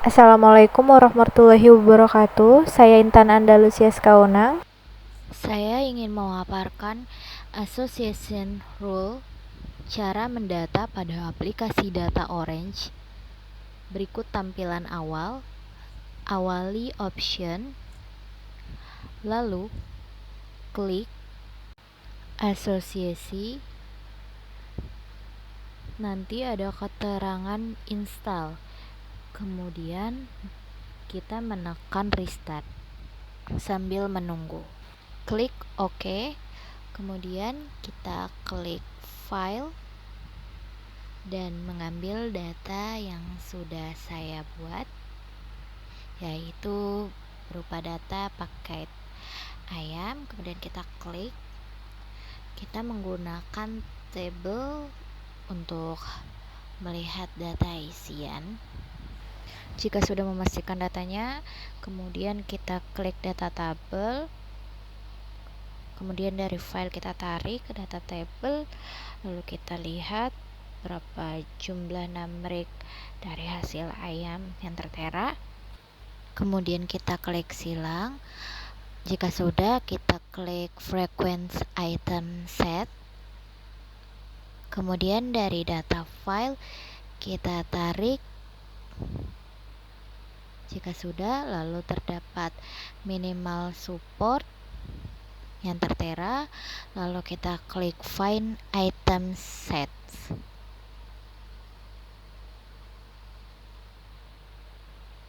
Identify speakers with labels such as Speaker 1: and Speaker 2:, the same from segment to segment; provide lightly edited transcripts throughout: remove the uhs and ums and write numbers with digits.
Speaker 1: Assalamualaikum warahmatullahi wabarakatuh. Saya Intan Andalusia Skaunang.
Speaker 2: Saya ingin memaparkan Association Rule, cara mendata pada aplikasi data Orange. Berikut tampilan awal, awali option, lalu klik asosiasi, nanti ada keterangan install, kemudian kita menekan restart sambil menunggu. Klik OK, kemudian kita klik file dan mengambil data yang sudah saya buat, yaitu berupa data paket ayam. Kemudian kita klik, kita menggunakan tabel untuk melihat data isian. Jika sudah memastikan datanya, kemudian kita klik data tabel, kemudian dari file kita tarik ke data table, lalu kita lihat berapa jumlah numerik dari hasil ayam yang tertera. Kemudian kita klik silang. Jika sudah, kita klik frequency item set. Kemudian dari data file kita tarik. Jika sudah, lalu terdapat minimal support yang tertera, lalu kita klik find item sets.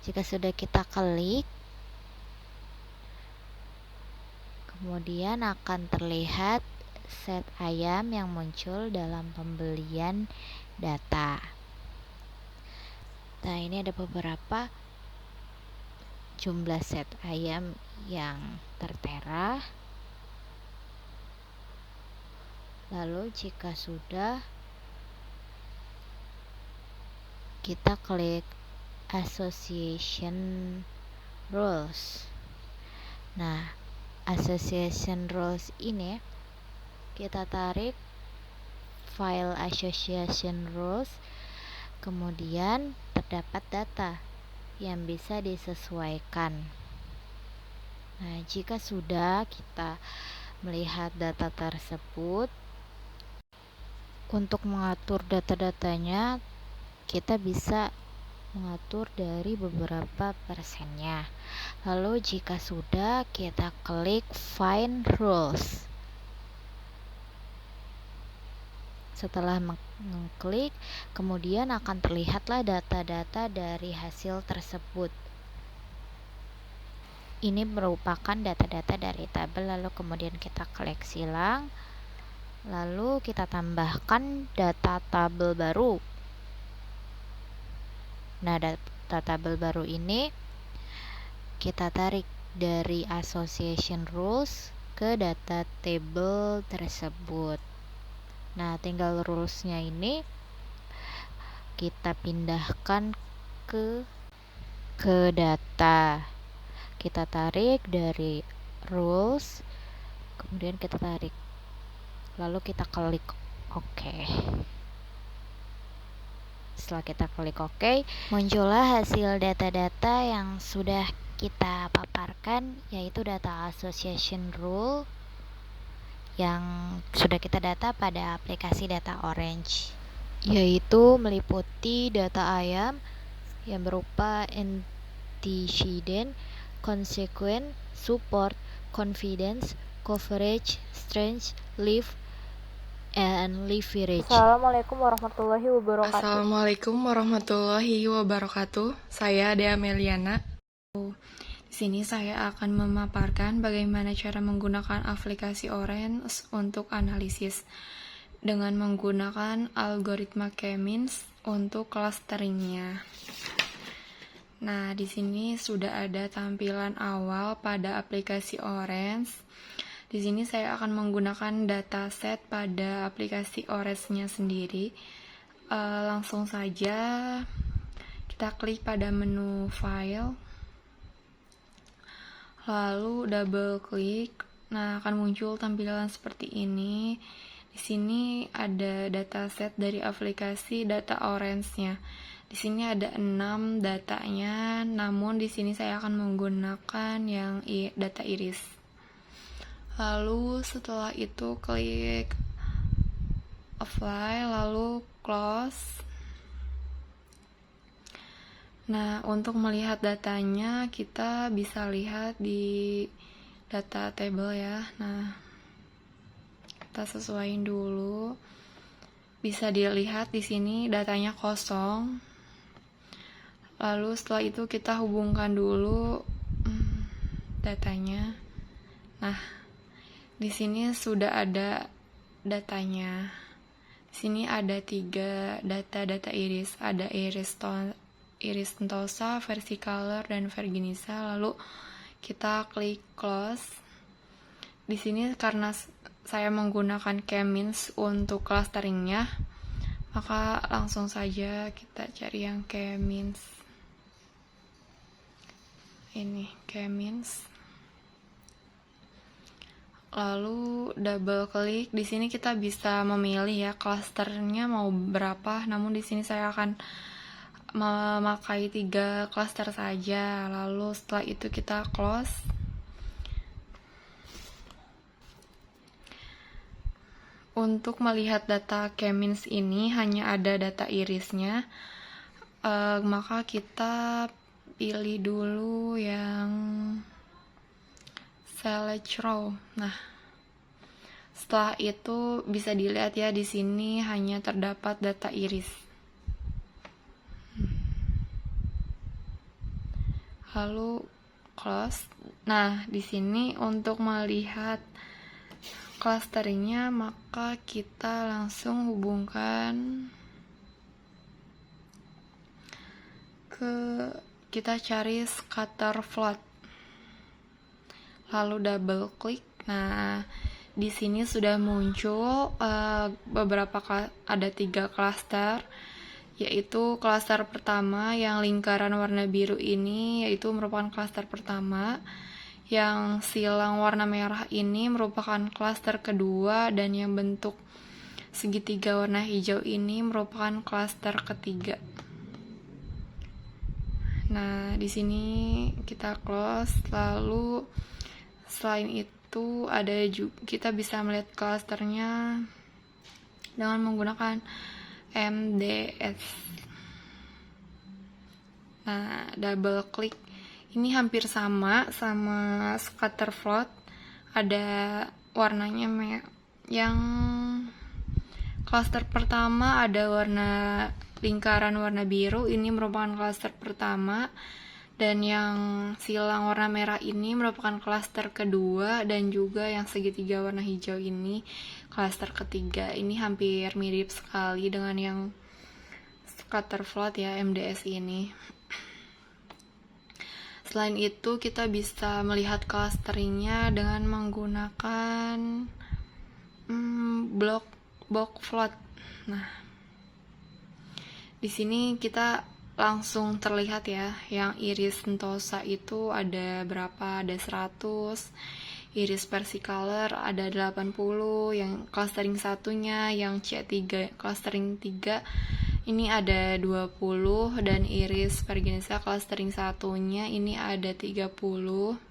Speaker 2: Jika sudah kita klik, kemudian akan terlihat set ayam yang muncul dalam pembelian data. Nah, ini ada beberapa jumlah set ayam yang tertera. Lalu jika sudah, kita klik association rules. Nah, association rules ini kita tarik file association rules, kemudian terdapat data yang bisa disesuaikan. Nah, jika sudah kita melihat data tersebut, untuk mengatur data-datanya kita bisa mengatur dari beberapa persennya. Lalu jika sudah, kita klik find rules. Setelah mengklik, kemudian akan terlihatlah data-data dari hasil tersebut. Ini merupakan data-data dari tabel, lalu kemudian kita klik silang, lalu kita tambahkan data tabel baru. Nah, data tabel baru ini kita tarik dari association rules ke data table tersebut. Nah, tinggal rulesnya ini kita pindahkan ke data. Kita tarik dari rules, kemudian kita tarik, lalu kita klik OK. Setelah kita klik OK, muncullah hasil data-data yang sudah kita paparkan, yaitu data association rule yang sudah kita data pada aplikasi data Orange, yaitu meliputi data ayam yang berupa antecedent, consequent, support, confidence, coverage, strength, live, and leverage.
Speaker 1: Assalamualaikum warahmatullahi wabarakatuh.
Speaker 3: Assalamualaikum warahmatullahi wabarakatuh. Saya Dea Meliana. Di sini saya akan memaparkan bagaimana cara menggunakan aplikasi Orange untuk analisis dengan menggunakan algoritma K-means untuk clusteringnya. Nah, di sini sudah ada tampilan awal pada aplikasi Orange. Di sini saya akan menggunakan dataset pada aplikasi Orange-nya sendiri. Langsung saja kita klik pada menu file, lalu double klik. Nah, akan muncul tampilan seperti ini. Di sini ada dataset dari aplikasi data Orange-nya. di sini ada 6 datanya, namun di sini saya akan menggunakan yang data iris. Lalu setelah itu klik apply, lalu close. Nah, untuk melihat datanya kita bisa lihat di data table ya. Nah, kita sesuaiin dulu. Bisa dilihat di sini datanya kosong. Lalu setelah itu kita hubungkan dulu datanya. Nah, di sini sudah ada datanya. Di sini ada 3 data iris, ada iris Sentosa, Versicolor, dan Virginisa. Lalu kita klik close. Di sini karena saya menggunakan K-means untuk clusteringnya, maka langsung saja kita cari yang K-means. Ini K-means. Lalu double klik. Di sini kita bisa memilih ya klasternya mau berapa. Namun di sini saya akan memakai 3 klaster saja. Lalu setelah itu kita close. Untuk melihat data K-means ini hanya ada data irisnya. Maka kita pilih dulu yang select row. Nah, setelah itu bisa dilihat ya di sini hanya terdapat data iris. Lalu close. Nah, di sini untuk melihat clusteringnya maka kita langsung hubungkan kita cari scatter plot. Lalu double klik. Nah, di sini sudah muncul ada 3 klaster, yaitu klaster pertama yang lingkaran warna biru ini yaitu merupakan klaster pertama, yang silang warna merah ini merupakan klaster kedua, dan yang bentuk segitiga warna hijau ini merupakan klaster ketiga. Nah, di sini kita close. Lalu selain itu kita bisa melihat klasternya dengan menggunakan MDS. Nah, double klik. Ini hampir sama scatter plot. Ada warnanya yang klaster pertama ada lingkaran warna biru, ini merupakan klaster pertama, dan yang silang warna merah ini merupakan klaster kedua, dan juga yang segitiga warna hijau ini klaster ketiga. Ini hampir mirip sekali dengan yang scatter plot ya, MDS ini. Selain itu kita bisa melihat clusteringnya dengan menggunakan block plot. Nah, di sini kita langsung terlihat ya, yang iris Sentosa itu ada berapa? Ada 100. Iris Versicolor ada 80, yang clustering satunya yang C3 clustering 3 ini ada 20, dan iris Virginisa clustering satunya ini ada 30,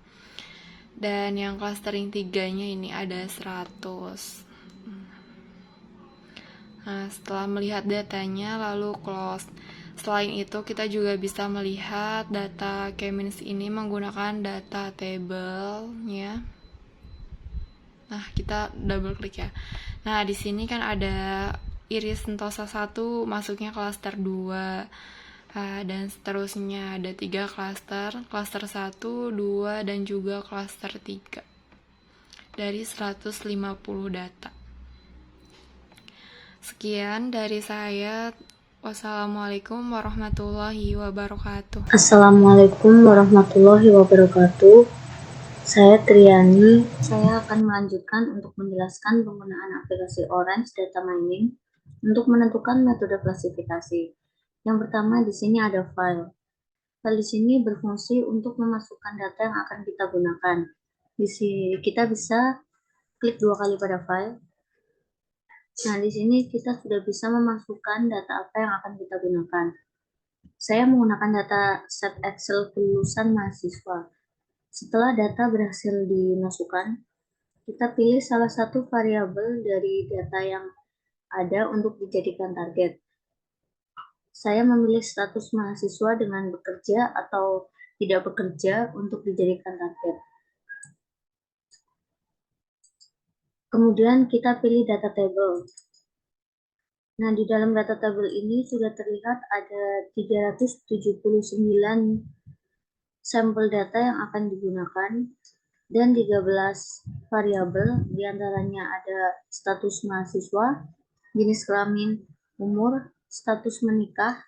Speaker 3: dan yang clustering 3-nya ini ada 100. Nah, setelah melihat datanya lalu close. Selain itu kita juga bisa melihat data K-means ini menggunakan data table-nya. Nah, kita double klik ya. Nah, di sini kan ada iris Sentosa 1 masuknya klaster 2. Dan seterusnya ada 3 klaster 1, 2, dan juga klaster 3 dari 150 data. Sekian dari saya. Wassalamualaikum warahmatullahi wabarakatuh.
Speaker 4: Assalamualaikum warahmatullahi wabarakatuh. Saya Triani. Saya akan melanjutkan untuk menjelaskan penggunaan aplikasi Orange Data Mining untuk menentukan metode klasifikasi. Yang pertama di sini ada file. File di sini berfungsi untuk memasukkan data yang akan kita gunakan. Di sini kita bisa klik 2 kali pada file. Nah, di sini kita sudah bisa memasukkan data apa yang akan kita gunakan. Saya menggunakan data set Excel kelulusan mahasiswa. Setelah data berhasil dimasukkan, kita pilih salah satu variabel dari data yang ada untuk dijadikan target. Saya memilih status mahasiswa dengan bekerja atau tidak bekerja untuk dijadikan target. Kemudian kita pilih data table. Nah, di dalam data table ini sudah terlihat ada 379 sampel data yang akan digunakan dan 13 variabel, diantaranya ada status mahasiswa, jenis kelamin, umur, status menikah,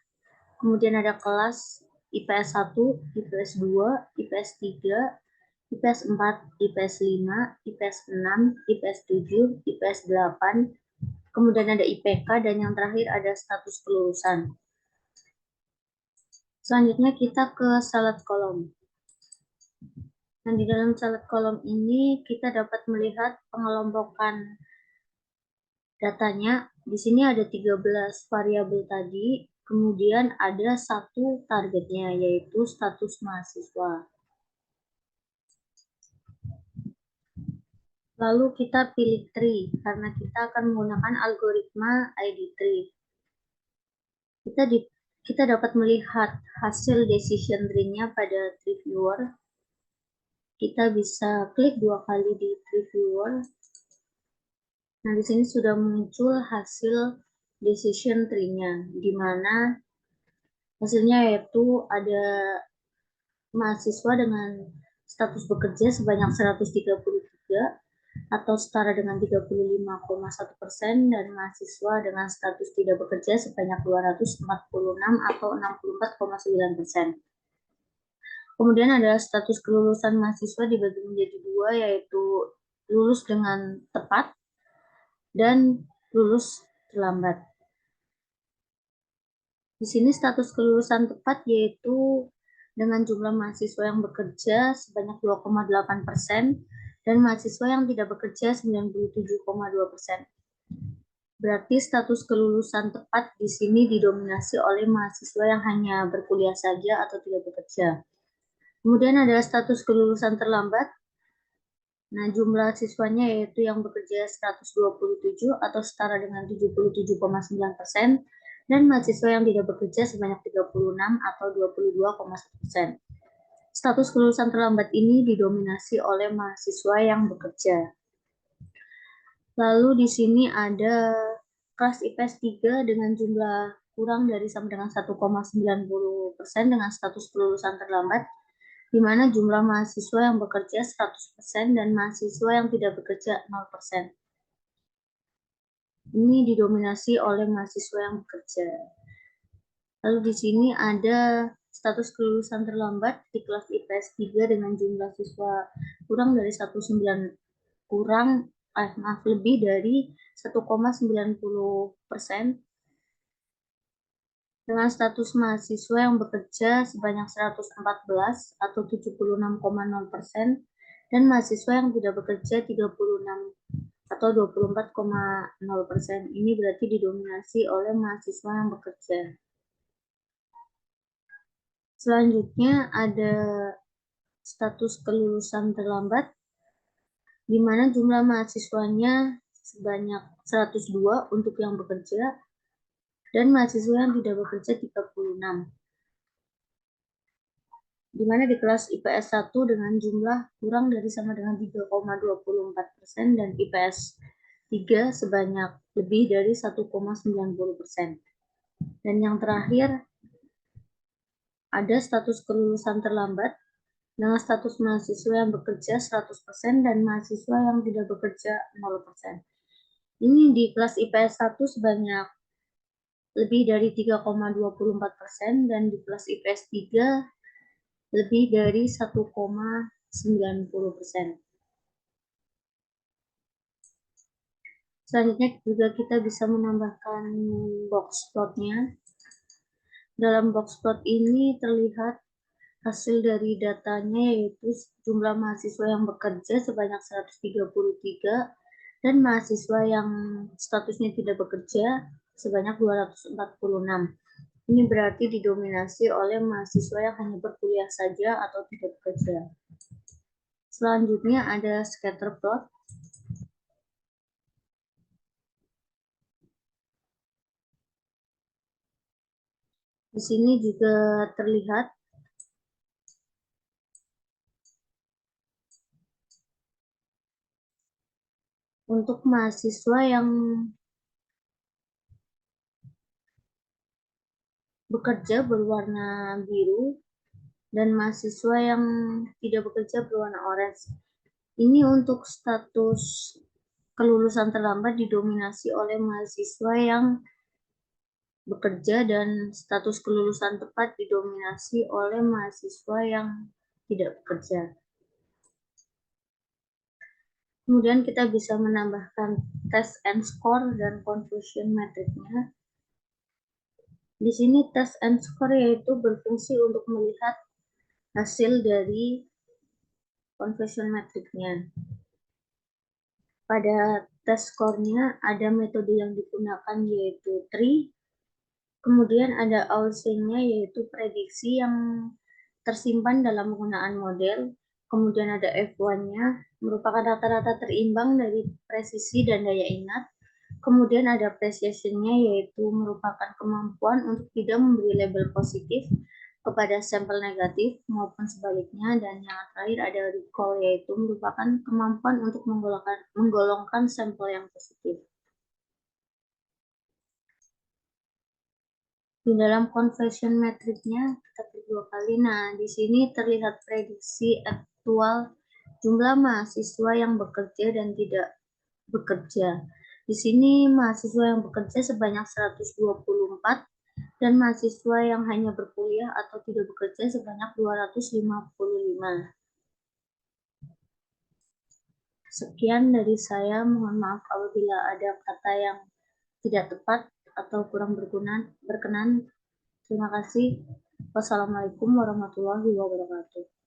Speaker 4: kemudian ada kelas IPS 1, IPS 2, IPS 3, IPS 4, IPS 5, IPS 6, IPS 7, IPS 8, kemudian ada IPK, dan yang terakhir ada status kelulusan. Selanjutnya kita ke salad kolom. Nah, di dalam salad kolom ini kita dapat melihat pengelompokan datanya. Di sini ada 13 variabel tadi, kemudian ada satu targetnya, yaitu status mahasiswa. Lalu kita pilih tree, karena kita akan menggunakan algoritma ID tree. Kita dapat melihat hasil decision tree-nya pada tree viewer. Kita bisa klik 2 kali di tree viewer. Nah, di sini sudah muncul hasil decision tree-nya, di mana hasilnya yaitu ada mahasiswa dengan status bekerja sebanyak 133 atau setara dengan 35,1%, dan mahasiswa dengan status tidak bekerja sebanyak 246 atau 64,9%. Kemudian ada status kelulusan mahasiswa dibagi menjadi dua, yaitu lulus dengan tepat dan lulus terlambat. Di sini status kelulusan tepat yaitu dengan jumlah mahasiswa yang bekerja sebanyak 2,8% dan mahasiswa yang tidak bekerja 97,2%. Berarti status kelulusan tepat di sini didominasi oleh mahasiswa yang hanya berkuliah saja atau tidak bekerja. Kemudian ada status kelulusan terlambat. Nah, jumlah siswanya yaitu yang bekerja 127 atau setara dengan 77,9%, dan mahasiswa yang tidak bekerja sebanyak 36 atau 22,1%. Status kelulusan terlambat ini didominasi oleh mahasiswa yang bekerja. Lalu di sini ada kelas IPS 3 dengan jumlah kurang dari sama dengan 1,90% dengan status kelulusan terlambat, di mana jumlah mahasiswa yang bekerja 100% dan mahasiswa yang tidak bekerja 0%. Ini didominasi oleh mahasiswa yang bekerja. Lalu di sini ada status kelulusan terlambat di kelas IPS 3 dengan jumlah siswa lebih dari 1,90% dengan status mahasiswa yang bekerja sebanyak 114 atau 76,0%, dan mahasiswa yang tidak bekerja 36 atau 24,0%. Ini berarti didominasi oleh mahasiswa yang bekerja. Selanjutnya ada status kelulusan terlambat, di mana jumlah mahasiswanya sebanyak 102 untuk yang bekerja, dan mahasiswa yang tidak bekerja 36. Di mana di kelas IPS 1 dengan jumlah kurang dari sama dengan 3,24% dan IPS 3 sebanyak lebih dari 1,90%. Dan yang terakhir ada status kelulusan terlambat dengan status mahasiswa yang bekerja 100% dan mahasiswa yang tidak bekerja 0%. Ini di kelas IPS 1 sebanyak lebih dari 3,24% dan di kelas IPS 3 lebih dari 1,90%. Selanjutnya juga kita bisa menambahkan box plotnya. Dalam box plot ini terlihat hasil dari datanya, yaitu jumlah mahasiswa yang bekerja sebanyak 133 dan mahasiswa yang statusnya tidak bekerja sebanyak 246. Ini berarti didominasi oleh mahasiswa yang hanya berkuliah saja atau tidak bekerja. Selanjutnya ada scatter plot. Di sini juga terlihat untuk mahasiswa yang bekerja berwarna biru dan mahasiswa yang tidak bekerja berwarna orange. Ini untuk status kelulusan terlambat didominasi oleh mahasiswa yang bekerja dan status kelulusan tepat didominasi oleh mahasiswa yang tidak bekerja. Kemudian kita bisa menambahkan test and score dan confusion metricnya. Di sini test and score yaitu berfungsi untuk melihat hasil dari confusion metricnya. Pada test score-nya ada metode yang digunakan yaitu tree, kemudian ada Ausheng-nya yaitu prediksi yang tersimpan dalam penggunaan model, kemudian ada F1-nya merupakan rata-rata terimbang dari presisi dan daya ingat, kemudian ada precision-nya yaitu merupakan kemampuan untuk tidak memberi label positif kepada sampel negatif maupun sebaliknya, dan yang terakhir ada recall yaitu merupakan kemampuan untuk menggolongkan sampel yang positif. Di dalam conversion metricnya kita kedua kali. Nah, di sini terlihat prediksi aktual jumlah mahasiswa yang bekerja dan tidak bekerja. Di sini mahasiswa yang bekerja sebanyak 124 dan mahasiswa yang hanya berkuliah atau tidak bekerja sebanyak 255. Sekian dari saya, mohon maaf apabila ada kata yang tidak tepat atau kurang berkenan. Terima kasih. Wassalamualaikum warahmatullahi wabarakatuh.